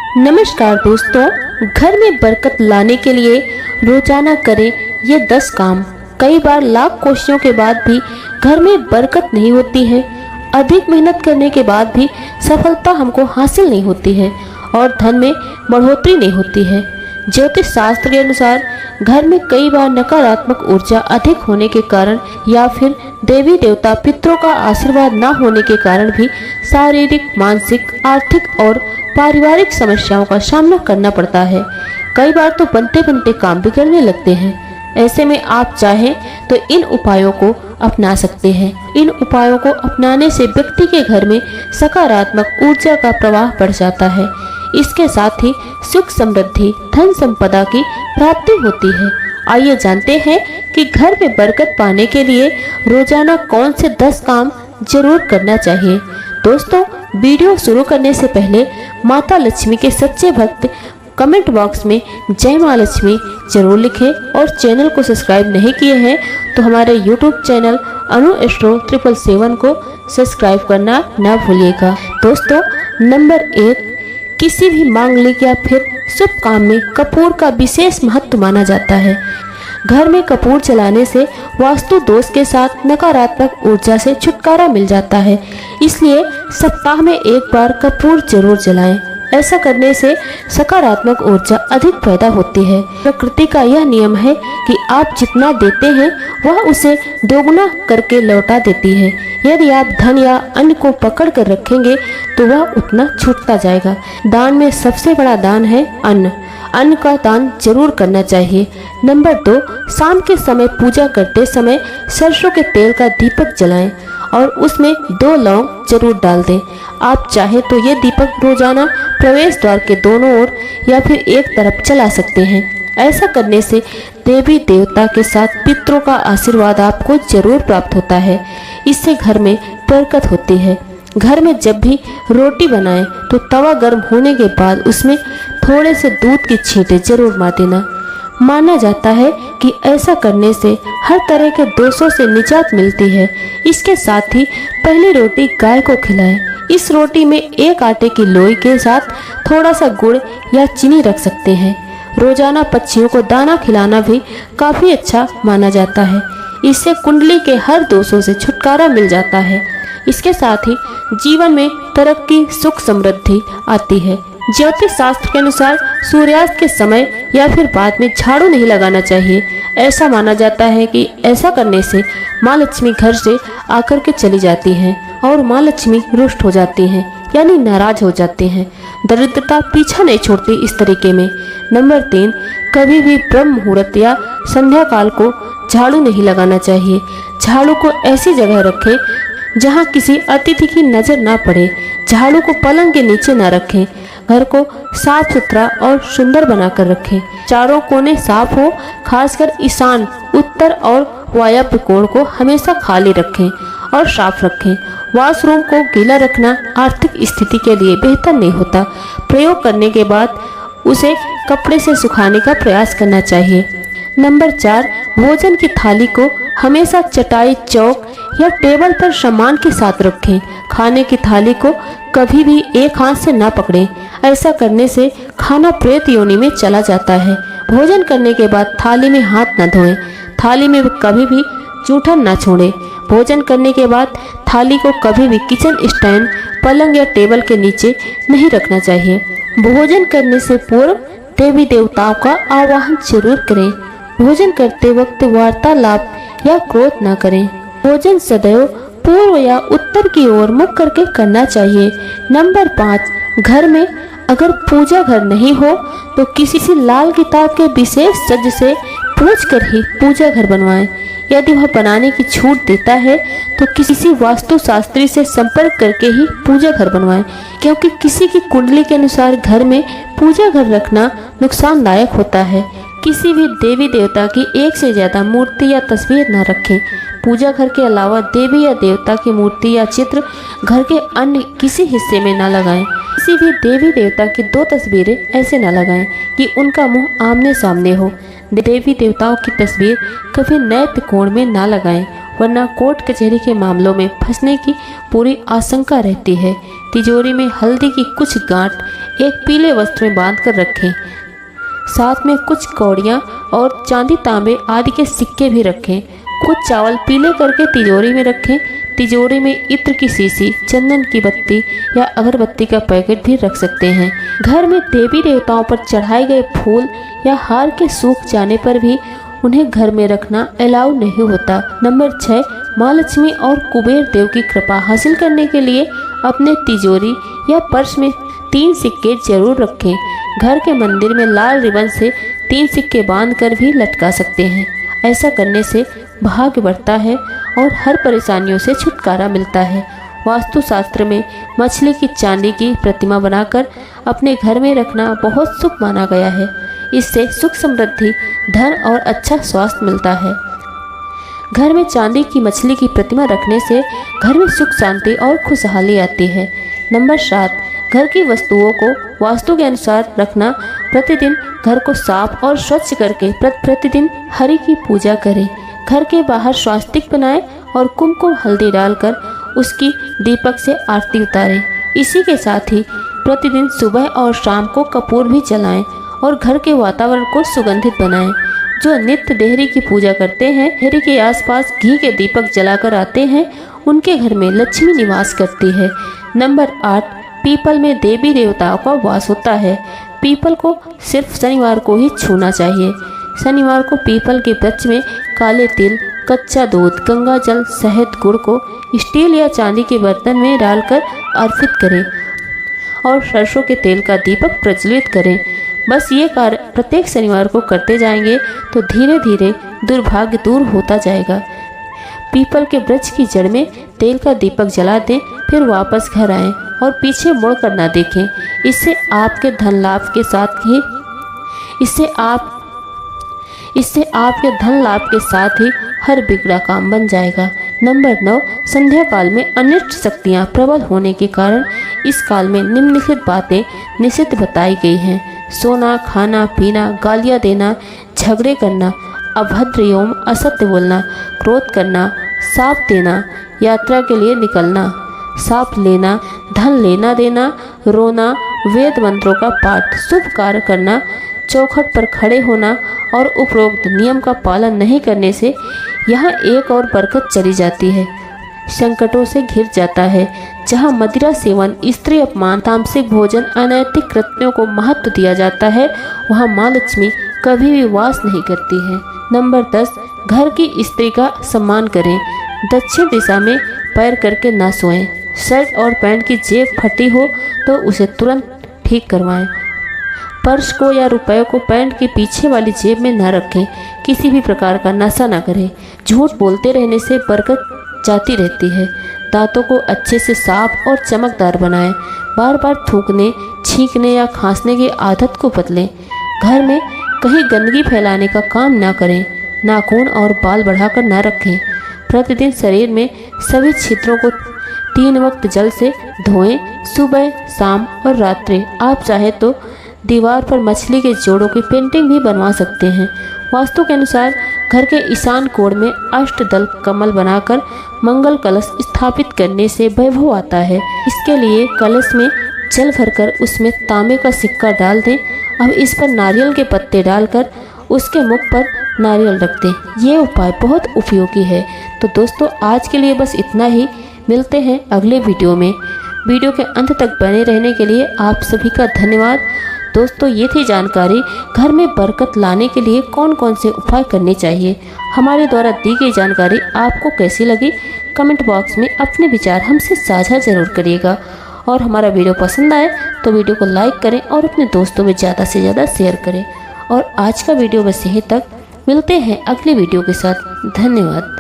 नमस्कार दोस्तों, घर में बरकत लाने के लिए रोजाना करें ये 10 काम। कई बार लाख कोशिशों के बाद भी घर में बरकत नहीं होती है। अधिक मेहनत करने के बाद भी सफलता हमको हासिल नहीं होती है और धन में बढ़ोतरी नहीं होती है। ज्योतिष शास्त्र के अनुसार घर में कई बार नकारात्मक ऊर्जा अधिक होने के कारण या फिर देवी देवता पितरों का आशीर्वाद न होने के कारण भी शारीरिक, मानसिक, आर्थिक और पारिवारिक समस्याओं का सामना करना पड़ता है। कई बार तो बनते बनते काम बिगड़ने लगते हैं। ऐसे में आप चाहें तो इन उपायों को अपना सकते हैं। इन उपायों को अपनाने से व्यक्ति के घर में सकारात्मक ऊर्जा का प्रवाह बढ़ जाता है। इसके साथ ही सुख समृद्धि, धन संपदा की प्राप्ति होती है। आइए जानते हैं कि घर में बरकत पाने के लिए रोजाना कौन से 10 काम जरूर करना चाहिए। दोस्तों, वीडियो शुरू करने से पहले माता लक्ष्मी के सच्चे भक्त कमेंट बॉक्स में जय मां लक्ष्मी जरूर लिखें और चैनल को सब्सक्राइब नहीं किए हैं तो हमारे यूट्यूब चैनल अनु एस्ट्रो 777 को सब्सक्राइब करना ना भूलिएगा। दोस्तों, नंबर 1, किसी भी मांगलिक या फिर शुभ काम में कपूर का विशेष महत्व माना जाता है। घर में कपूर जलाने से वास्तु दोष के साथ नकारात्मक ऊर्जा से छुटकारा मिल जाता है। इसलिए सप्ताह में एक बार कपूर जरूर जलाएं। ऐसा करने से सकारात्मक ऊर्जा अधिक पैदा होती है। प्रकृति का यह नियम है कि आप जितना देते हैं वह उसे दोगुना करके लौटा देती है। यदि आप धन या अन्न को पकड़ कर रखेंगे तो वह उतना छूटता जाएगा। दान में सबसे बड़ा दान है अन्न। अन्न का दान जरूर करना चाहिए। नंबर 2, शाम के समय पूजा करते समय सरसों के तेल का दीपक जलाएं और उसमें 2 लौंग जरूर डाल दें। आप चाहे तो ये दीपक रोजाना प्रवेश द्वार के दोनों ओर या फिर एक तरफ जला सकते हैं। ऐसा करने से देवी देवता के साथ पितरों का आशीर्वाद आपको जरूर प्राप्त होता है। इससे घर में बरकत होती है। घर में जब भी रोटी बनाएं तो तवा गर्म होने के बाद उसमें थोड़े से दूध की छींटे जरूर मार देना। माना जाता है कि ऐसा करने से हर तरह के दोषों से निजात मिलती है। इसके साथ ही पहली रोटी गाय को खिलाएं। इस रोटी में एक आटे की लोई के साथ थोड़ा सा गुड़ या चीनी रख सकते हैं। रोजाना पक्षियों को दाना खिलाना भी काफी अच्छा माना जाता है। इससे कुंडली के हर दोषों से छुटकारा मिल जाता है। इसके साथ ही जीवन में तरक्की, सुख समृद्धि आती है। ज्योतिष शास्त्र के अनुसार सूर्यास्त के समय या फिर बाद में झाड़ू नहीं लगाना चाहिए। ऐसा माना जाता है कि ऐसा करने से माँ लक्ष्मी घर से आकर के चली जाती हैं और माँ लक्ष्मी रुष्ट हो जाती हैं, यानी नाराज हो जाते हैं। दरिद्रता पीछा नहीं छोड़ती इस तरीके में। नंबर 3, कभी भी ब्रह्म मुहूर्त या संध्या काल को झाड़ू नहीं लगाना चाहिए। झाड़ू को ऐसी जगह रखें जहाँ किसी अतिथि की नजर ना पड़े। झाड़ू को पलंग के नीचे ना रखें। घर को साफ सुथरा और सुंदर बनाकर रखें। चारों कोने साफ हो, खासकर ईशान, उत्तर और वायव्य कोण को हमेशा खाली रखें और साफ रखें। वॉशरूम को गीला रखना आर्थिक स्थिति के लिए बेहतर नहीं होता। प्रयोग करने के बाद उसे कपड़े से सुखाने का प्रयास करना चाहिए। नंबर 4, भोजन की थाली को हमेशा चटाई, चौक या टेबल पर सामान के साथ रखें। खाने की थाली को कभी भी एक हाथ से ना पकड़ें। ऐसा करने से खाना प्रेत योनि में चला जाता है। भोजन करने के बाद थाली में हाथ न धोएं। थाली में कभी भी जूठा न छोड़ें। भोजन करने के बाद थाली को कभी भी किचन स्टैंड, पलंग या टेबल के नीचे नहीं रखना चाहिए। भोजन करने से पूर्व देवी देवताओं का आवाहन जरूर करें। भोजन करते वक्त वार्तालाप या क्रोध न करें। भोजन सदैव पूर्व या उत्तर की ओर मुख करके करना चाहिए। नंबर 5, घर में अगर पूजा घर नहीं हो तो किसी से लाल किताब के विशेष सज से पूछकर ही पूजा घर बनवाएं। यदि वह बनाने की छूट देता है तो किसी वास्तु शास्त्री से संपर्क करके ही पूजा घर बनवाएं, क्योंकि किसी की कुंडली के अनुसार घर में पूजा घर रखना नुकसानदायक होता है। किसी भी देवी देवता की एक से ज्यादा मूर्ति या तस्वीर न रखें। पूजा घर के अलावा देवी या देवता की मूर्ति या चित्र घर के अन्य किसी हिस्से में न लगाएं। किसी भी देवी देवता की 2 तस्वीरें ऐसे न लगाएं कि उनका मुंह आमने सामने हो। देवी देवताओं की तस्वीर कभी नए त्रिकोण में ना लगाएं, वरना कोर्ट कचहरी के मामलों में फंसने की पूरी आशंका रहती है। तिजोरी में हल्दी की कुछ गांठ एक पीले वस्त्र में बांध कर रखें। साथ में कुछ कौड़ियाँ और चांदी तांबे आदि के सिक्के भी रखें। कुछ चावल पीले करके तिजोरी में रखें। तिजोरी में इत्र की शीशी, चंदन की बत्ती या अगरबत्ती का पैकेट भी रख सकते हैं। घर में देवी देवताओं पर चढ़ाए गए फूल या हार के सूख जाने पर भी उन्हें घर में रखना अलाउ नहीं होता। नंबर 6, माँ लक्ष्मी और कुबेर देव की कृपा हासिल करने के लिए अपने तिजोरी या पर्स में 3 सिक्के जरूर रखें। घर के मंदिर में लाल रिबन से 3 सिक्के बांधकर भी लटका सकते हैं। ऐसा करने से भाग्य बढ़ता है और हर परेशानियों से छुटकारा मिलता है। वास्तुशास्त्र में मछली की चांदी की प्रतिमा बनाकर अपने घर में रखना बहुत शुभ माना गया है। इससे सुख समृद्धि, धन और अच्छा स्वास्थ्य मिलता है। घर में चांदी की मछली की प्रतिमा रखने से घर में सुख शांति और खुशहाली आती है। नंबर 7, घर की वस्तुओं को वास्तु के अनुसार रखना। प्रतिदिन घर को साफ और स्वच्छ करके प्रतिदिन हरि की पूजा करें। घर के बाहर स्वास्तिक बनाएं और कुमकुम हल्दी डालकर उसकी दीपक से आरती उतारें। इसी के साथ ही प्रतिदिन सुबह और शाम को कपूर भी जलाएं और घर के वातावरण को सुगंधित बनाएं। जो नित्य देहरी की पूजा करते हैं, देहरी के आसपास घी के दीपक जलाकर आते हैं, उनके घर में लक्ष्मी निवास करती है। नंबर 8, पीपल में देवी देवताओं का वास होता है। पीपल को सिर्फ शनिवार को ही छूना चाहिए। शनिवार को पीपल के वृक्ष में काले तिल, कच्चा दूध, गंगा जल, शहद, गुड़ को स्टील या चांदी के बर्तन में डालकर अर्पित करें और सरसों के तेल का दीपक प्रज्वलित करें। बस ये कार्य प्रत्येक शनिवार को करते जाएंगे तो धीरे धीरे दुर्भाग्य दूर होता जाएगा। पीपल के वृक्ष की जड़ में तेल का दीपक जला दें, फिर वापस घर आएं और पीछे मुड़कर ना देखें। इससे आपके धन लाभ के साथ ही हर बिगड़ा काम बन जाएगा। नंबर 9, संध्या काल में अनिष्ट शक्तियाँ प्रबल होने के कारण इस काल में निम्नलिखित बातें निषिद्ध बताई गई हैं। सोना, खाना पीना, गालियाँ देना, झगड़े करना, अभद्र एवं असत्य बोलना, क्रोध करना, साप देना, यात्रा के लिए निकलना, साप लेना, धन लेना देना, रोना, वेद मंत्रों का पाठ, शुभ कार्य करना, चौखट पर खड़े होना और उपरोक्त नियम का पालन नहीं करने से यहाँ एक और बरकत चली जाती है, संकटों से घिर जाता है। जहाँ मदिरा सेवन, स्त्री अपमान, तामसिक भोजन, अनैतिक कृत्यों को महत्व दिया जाता है, वहाँ माँ लक्ष्मी कभी भी वास नहीं करती है। नंबर 10, घर की स्त्री का सम्मान करें। दक्षिण दिशा में पैर करके ना सोएं। शर्ट और पैंट की जेब फटी हो तो उसे तुरंत ठीक करवाएं। पर्स को या रुपए को पैंट के पीछे वाली जेब में न रखें। किसी भी प्रकार का नशा न करें। झूठ बोलते रहने से बरकत जाती रहती है। दांतों को अच्छे से साफ और चमकदार बनाएं। बार बार थूकने, छींकने या खांसने की आदत को बदलें। घर में कहीं गंदगी फैलाने का काम ना करें। नाखून और बाल बढ़ाकर ना रखें। प्रतिदिन शरीर में सभी छिद्रों को 3 वक्त जल से धोएं, सुबह, शाम और रात्रि। आप चाहे तो दीवार पर मछली के जोड़ों की पेंटिंग भी बनवा सकते हैं। वास्तु के अनुसार घर के ईशान कोण में अष्टदल कमल बनाकर मंगल कलश स्थापित करने से वैभव आता है। इसके लिए कलश में जल भरकर उसमें तांबे का सिक्का डाल दें। अब इस पर नारियल के पत्ते डालकर उसके मुख पर नारियल रख दें। ये उपाय बहुत उपयोगी है। तो दोस्तों, आज के लिए बस इतना ही। मिलते हैं अगले वीडियो में। वीडियो के अंत तक बने रहने के लिए आप सभी का धन्यवाद। दोस्तों, ये थी जानकारी घर में बरकत लाने के लिए कौन कौन से उपाय करने चाहिए। हमारे द्वारा दी गई जानकारी आपको कैसी लगी, कमेंट बॉक्स में अपने विचार हमसे साझा जरूर करिएगा। और हमारा वीडियो पसंद आए तो वीडियो को लाइक करें और अपने दोस्तों में ज़्यादा से ज़्यादा शेयर करें। और आज का वीडियो बस यहीं तक। मिलते हैं अगले वीडियो के साथ। धन्यवाद।